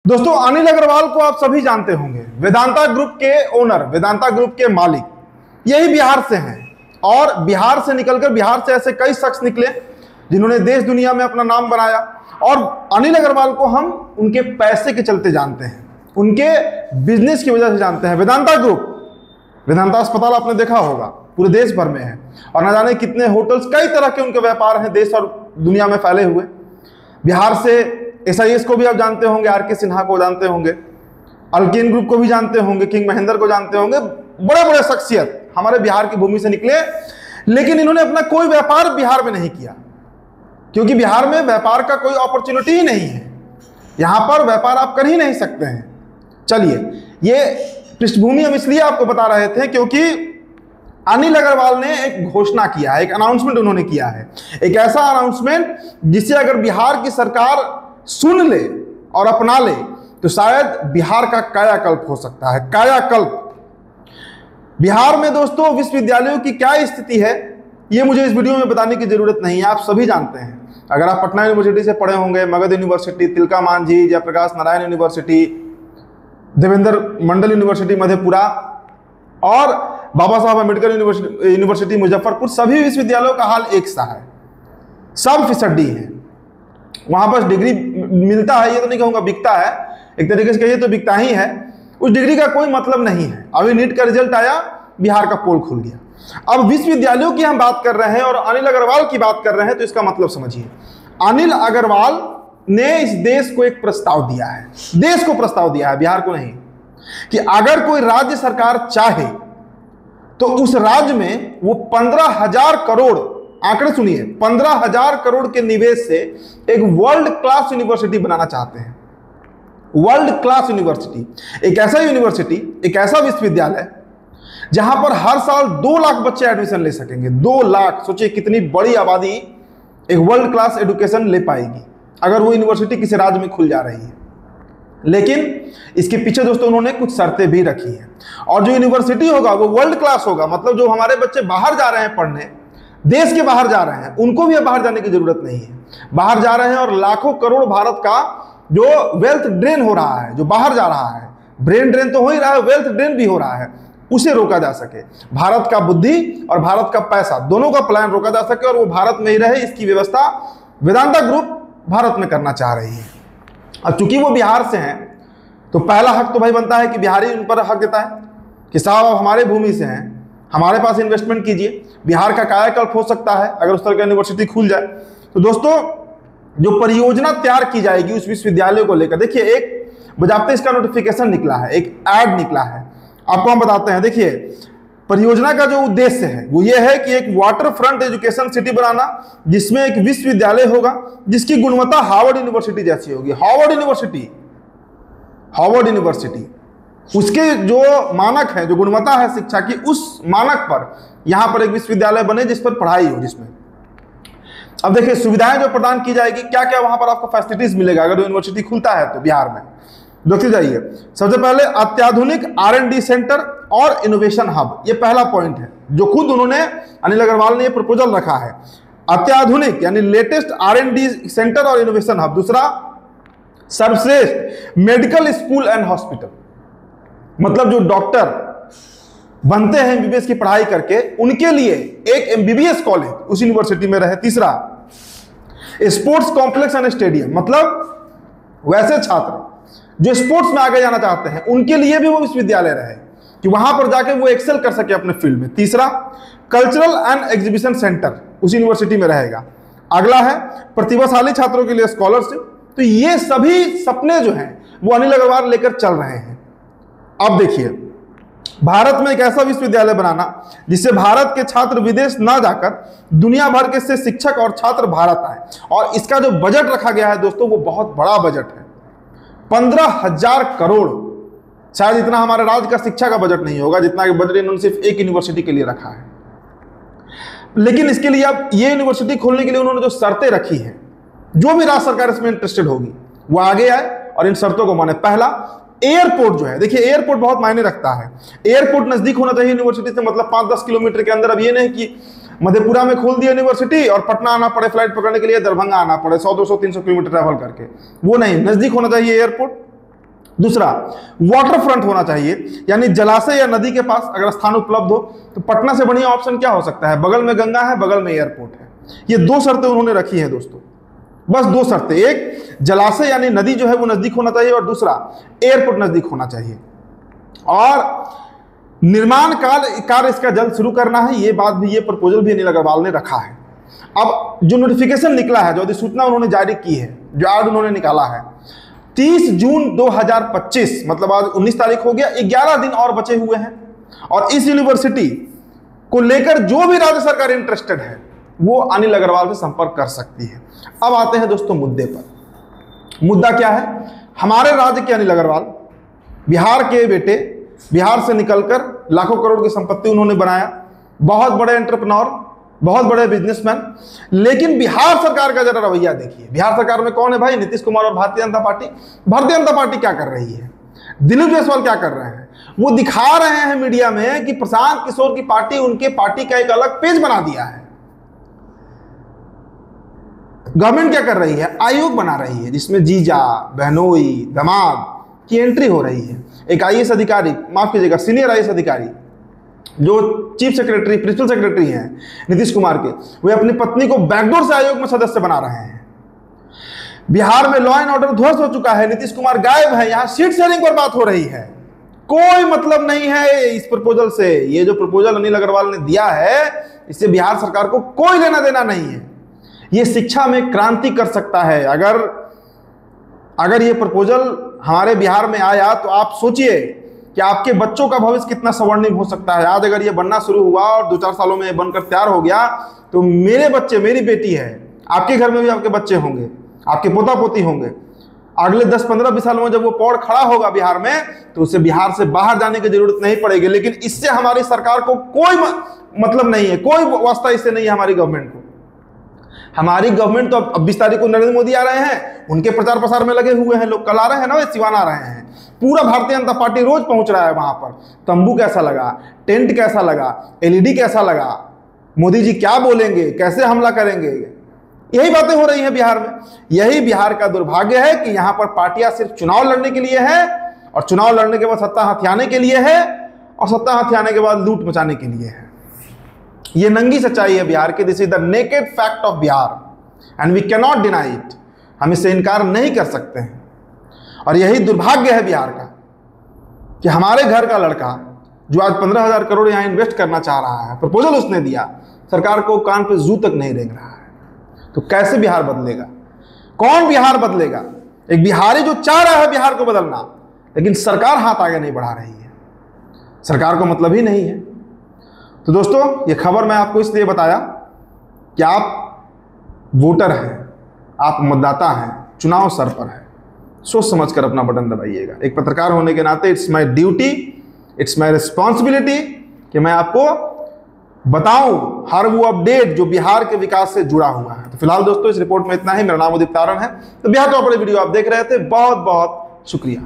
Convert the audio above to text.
दोस्तों, अनिल अग्रवाल को आप सभी जानते होंगे। वेदांता ग्रुप के ओनर, वेदांता ग्रुप के मालिक, यही बिहार से हैं। और बिहार से निकलकर बिहार से ऐसे कई शख्स निकले जिन्होंने देश दुनिया में अपना नाम बनाया। और अनिल अग्रवाल को हम उनके पैसे के चलते जानते हैं, उनके बिजनेस की वजह से जानते हैं। वेदांता ग्रुप, वेदांता अस्पताल आपने देखा होगा, पूरे देश भर में है। और न जाने कितने होटल्स, कई तरह के उनके व्यापार हैं देश और दुनिया में फैले हुए। बिहार से SIS को भी आप जानते होंगे, RK सिन्हा को जानते होंगे, अल्केन ग्रुप को भी जानते होंगे, किंग महेंद्र को जानते होंगे। बड़े बड़े शख्सियत हमारे बिहार की भूमि से निकले, लेकिन इन्होंने अपना कोई व्यापार बिहार में नहीं किया, क्योंकि बिहार में व्यापार का कोई अपॉर्चुनिटी ही नहीं है। यहां पर व्यापार आप कर ही नहीं सकते हैं। चलिए, ये पृष्ठभूमि हम इसलिए आपको बता रहे थे क्योंकि अनिल अग्रवाल ने एक घोषणा किया है, एक अनाउंसमेंट उन्होंने किया है। एक ऐसा अनाउंसमेंट जिसे अगर बिहार की सरकार सुन ले और अपना ले तो शायद बिहार का कायाकल्प हो सकता है। कायाकल्प। बिहार में दोस्तों विश्वविद्यालयों की क्या स्थिति है, ये मुझे इस वीडियो में बताने की जरूरत नहीं है, आप सभी जानते हैं। अगर आप पटना यूनिवर्सिटी से पढ़े होंगे, मगध यूनिवर्सिटी, तिलका मांझी, जयप्रकाश नारायण यूनिवर्सिटी, देवेंद्र मंडल यूनिवर्सिटी मधेपुरा और बाबा साहब अम्बेडकर यूनिवर्सिटी मुजफ्फरपुर, सभी विश्वविद्यालयों का हाल एक सा है। सब फीसदी है, वहां पर डिग्री मिलता है, ये तो नहीं कहूंगा बिकता है, एक तरीके से कहिए तो बिकता ही है। उस डिग्री का कोई मतलब नहीं है। अभी नीट का रिजल्ट आया, बिहार का पोल खुल गया। अब विश्वविद्यालयों की हम बात कर रहे हैं और अनिल अग्रवाल की बात कर रहे हैं, तो इसका मतलब समझिए। अनिल अग्रवाल ने इस देश को एक प्रस्ताव दिया है, देश को प्रस्ताव दिया है, बिहार को नहीं, कि अगर कोई राज्य सरकार चाहे तो उस राज्य में वो 15,000 करोड़, आंकड़े सुनिए, 15,000 करोड़ के निवेश से एक वर्ल्ड क्लास यूनिवर्सिटी बनाना चाहते हैं। वर्ल्ड क्लास यूनिवर्सिटी, एक ऐसा यूनिवर्सिटी, एक ऐसा विश्वविद्यालय जहां पर हर साल 2 लाख बच्चे एडमिशन ले सकेंगे। 2 लाख, सोचिए कितनी बड़ी आबादी एक वर्ल्ड क्लास एजुकेशन ले पाएगी अगर वो यूनिवर्सिटी किसी राज्य में खुल जा रही है। लेकिन इसके पीछे दोस्तों उन्होंने कुछ शर्तें भी रखी हैं। और जो यूनिवर्सिटी होगा वो वर्ल्ड क्लास होगा, मतलब जो हमारे बच्चे बाहर जा रहे हैं पढ़ने, देश के बाहर जा रहे हैं, उनको भी अब बाहर जाने की जरूरत नहीं है। बाहर जा रहे हैं और लाखों करोड़ भारत का जो वेल्थ ड्रेन हो रहा है, जो बाहर जा रहा है, ब्रेन ड्रेन तो हो ही रहा है, वेल्थ ड्रेन भी हो रहा है, उसे रोका जा सके। भारत का बुद्धि और भारत का पैसा, दोनों का प्लान रोका जा सके और वो भारत में ही रहे, इसकी व्यवस्था वेदांता ग्रुप भारत में करना चाह रही है। अब चूंकि वो बिहार से हैं तो पहला हक तो भाई बनता है कि बिहारी उन पर हक देता है कि साहब आप हमारे भूमि से हैं, हमारे पास इन्वेस्टमेंट कीजिए, बिहार का कायाकल्प हो सकता है अगर उस तरह की यूनिवर्सिटी खुल जाए। तो दोस्तों, जो परियोजना तैयार की जाएगी उस विश्वविद्यालय को लेकर, देखिए एक बजाते इसका नोटिफिकेशन निकला है, एक ऐड निकला है, आपको हम बताते हैं। देखिए, परियोजना का जो उद्देश्य है वो ये है कि एक वाटर फ्रंट एजुकेशन सिटी बनाना, जिसमें एक विश्वविद्यालय होगा जिसकी गुणवत्ता हार्वर्ड यूनिवर्सिटी जैसी होगी। हार्वर्ड यूनिवर्सिटी उसके जो मानक है, जो गुणवत्ता है शिक्षा की, उस मानक पर यहां पर एक विश्वविद्यालय बने जिस पर पढ़ाई हो, जिसमें अब देखिए सुविधाएं जो प्रदान की जाएगी, क्या क्या वहां पर आपको फैसिलिटीज मिलेगा अगर यूनिवर्सिटी खुलता है तो बिहार में। देखते जाइए, सबसे पहले अत्याधुनिक R&D सेंटर और इनोवेशन हब, ये पहला पॉइंट है जो खुद उन्होंने, अनिल अग्रवाल ने ये प्रपोजल रखा है। अत्याधुनिक यानी लेटेस्ट R&D सेंटर और इनोवेशन हब। दूसरा, सर्वश्रेष्ठ मेडिकल स्कूल एंड हॉस्पिटल, मतलब जो डॉक्टर बनते हैं MBBS की पढ़ाई करके, उनके लिए एक MBBS कॉलेज उस यूनिवर्सिटी में रहे। तीसरा, स्पोर्ट्स कॉम्प्लेक्स एंड स्टेडियम, मतलब वैसे छात्र जो स्पोर्ट्स में आगे जाना चाहते हैं उनके लिए भी वो विश्वविद्यालय रहे कि वहां पर जाके वो एक्सेल कर सके अपने फील्ड में। तीसरा, कल्चरल एंड एग्जीबिशन सेंटर उस यूनिवर्सिटी में रहेगा। अगला है प्रतिभाशाली छात्रों के लिए स्कॉलरशिप। तो ये सभी सपने जो हैं वो अनिल अग्रवाल लेकर चल रहे हैं। अब देखिए, भारत में एक ऐसा विश्वविद्यालय बनाना जिससे भारत के छात्र विदेश ना जाकर दुनिया भर के से शिक्षक और छात्र भारत आए। और इसका जो बजट रखा गया है दोस्तों, वो बहुत बड़ा बजट है, 15,000 करोड़। शायद इतना हमारे राज्य का शिक्षा का बजट नहीं होगा जितना कि बजट इन्होंने सिर्फ एक यूनिवर्सिटी के लिए रखा है। लेकिन इसके लिए अब ये यूनिवर्सिटी खोलने के लिए उन्होंने जो शर्तें रखी हैं, जो भी राज्य सरकार इसमें इंटरेस्टेड होगी वो आगे आए और इन शर्तों को माने। पहला, एयरपोर्ट जो है, देखिए एयरपोर्ट बहुत मायने रखता है। एयरपोर्ट नजदीक होना चाहिए यूनिवर्सिटी से, मतलब 5-10 किलोमीटर के अंदर। अब ये नहीं कि मधेपुरा में खोल दिया यूनिवर्सिटी और पटना आना पड़े फ्लाइट पकड़ने के लिए, दरभंगा आना पड़े 100, 200, 300 किलोमीटर ट्रैवल करके, वो नहीं, नजदीक होना चाहिए एयरपोर्ट। दूसरा, वाटर फ्रंट होना चाहिए, यानी जलाशय या नदी के पास अगर स्थान उपलब्ध हो। तो पटना से बढ़िया ऑप्शन क्या हो सकता है? बगल में गंगा है, बगल में एयरपोर्ट है। ये दो शर्तें उन्होंने रखी हैं दोस्तों, बस दो शर्तें। एक, जलाशय यानी नदी जो है वो नजदीक होना चाहिए, और दूसरा, एयरपोर्ट नजदीक होना चाहिए। और निर्माण कार्य इसका जल्द शुरू करना है। ये बात भी, ये प्रपोजल भी अनिल अग्रवाल ने रखा है। अब जो नोटिफिकेशन निकला है, जो अधिसूचना उन्होंने जारी की है, जो आज उन्होंने निकाला है, 30 जून 2025, मतलब आज 19 तारीख हो गया, 11 दिन और बचे हुए हैं। और इस यूनिवर्सिटी को लेकर जो भी राज्य सरकार इंटरेस्टेड है वो अनिल अग्रवाल से संपर्क कर सकती है। अब आते हैं दोस्तों मुद्दे पर। मुद्दा क्या है? हमारे राज्य के अनिल अग्रवाल, बिहार के बेटे, बिहार से निकलकर लाखों करोड़ की संपत्ति उन्होंने बनाया, बहुत बड़े एंटरप्रेन्योर, बहुत बड़े बिजनेसमैन। लेकिन बिहार सरकार का जरा रवैया देखिए। बिहार सरकार में कौन है भाई? नीतीश कुमार और भारतीय जनता पार्टी। भारतीय जनता पार्टी क्या कर रही है? दिलीप जायसवाल क्या कर रहे हैं? वो दिखा रहे हैं मीडिया में कि प्रशांत किशोर की पार्टी उनके पार्टी का एक अलग पेज बना दिया है। गवर्नमेंट क्या कर रही है? आयोग बना रही है, जिसमें जीजा, बहनोई, दामाद की एंट्री हो रही है। एक आईएएस अधिकारी, माफ कीजिएगा, सीनियर आईएएस अधिकारी जो चीफ सेक्रेटरी, प्रिंसिपल सेक्रेटरी हैं नीतीश कुमार के, वे अपनी पत्नी को बैकडोर से आयोग में सदस्य बना रहे हैं। बिहार में लॉ एंड ऑर्डर ध्वस्त हो चुका है, नीतीश कुमार गायब है, यहां सीट शेयरिंग पर बात हो रही है। कोई मतलब नहीं है इस प्रपोजल से। ये जो प्रपोजल अनिल अग्रवाल ने दिया है, इससे बिहार सरकार को कोई लेना देना नहीं है। ये शिक्षा में क्रांति कर सकता है। अगर ये प्रपोजल हमारे बिहार में आया तो आप सोचिए कि आपके बच्चों का भविष्य कितना स्वर्णिम हो सकता है। आज अगर ये बनना शुरू हुआ और 2-4 सालों में बनकर तैयार हो गया, तो मेरे बच्चे, मेरी बेटी है, आपके घर में भी आपके बच्चे होंगे, आपके पोता पोती होंगे। अगले 10, 15, 20 सालों में जब वो पौड़ खड़ा होगा बिहार में, तो उसे बिहार से बाहर जाने की जरूरत नहीं पड़ेगी। लेकिन इससे हमारी सरकार को कोई मतलब नहीं है, कोई वास्ता इससे नहीं है हमारी गवर्नमेंट को। हमारी गवर्नमेंट तो अब 20 तारीख को नरेंद्र मोदी आ रहे हैं, उनके प्रचार प्रसार में लगे हुए हैं लोग। कल आ रहे हैं ना, वे सिवान आ रहे हैं। पूरा भारतीय जनता पार्टी रोज पहुंच रहा है वहां पर। तंबू कैसा लगा, टेंट कैसा लगा, एलईडी कैसा लगा, मोदी जी क्या बोलेंगे, कैसे हमला करेंगे, यही बातें हो रही हैं बिहार में। यही बिहार का दुर्भाग्य है कि यहां पर पार्टियां सिर्फ चुनाव लड़ने के लिए है, और चुनाव लड़ने के बाद सत्ता हथियाने के लिए है, और सत्ता हथियाने के बाद लूट मचाने के लिए है। ये नंगी सच्चाई है बिहार की। This is the naked fact of Bihar and we can not deny it. हम इससे इनकार नहीं कर सकते हैं। और यही दुर्भाग्य है बिहार का कि हमारे घर का लड़का जो आज 15,000 करोड़ यहां इन्वेस्ट करना चाह रहा है, प्रपोजल उसने दिया, सरकार को कान पे जू तक नहीं रेंग रहा है। तो कैसे बिहार बदलेगा? कौन बिहार बदलेगा? एक बिहारी जो चाह रहा है बिहार को बदलना, लेकिन सरकार हाथ आगे नहीं बढ़ा रही है, सरकार को मतलब ही नहीं है। तो दोस्तों, ये खबर मैं आपको इसलिए बताया कि आप वोटर हैं, आप मतदाता हैं, चुनाव सर पर है, सोच समझकर अपना बटन दबाइएगा। एक पत्रकार होने के नाते it's my duty, it's my responsibility कि मैं आपको बताऊं हर वो अपडेट जो बिहार के विकास से जुड़ा हुआ है। तो फिलहाल दोस्तों, इस रिपोर्ट में इतना ही। मेरा नाम उदित तारण है। तो बिहार टॉपर वीडियो आप देख रहे थे, बहुत बहुत शुक्रिया।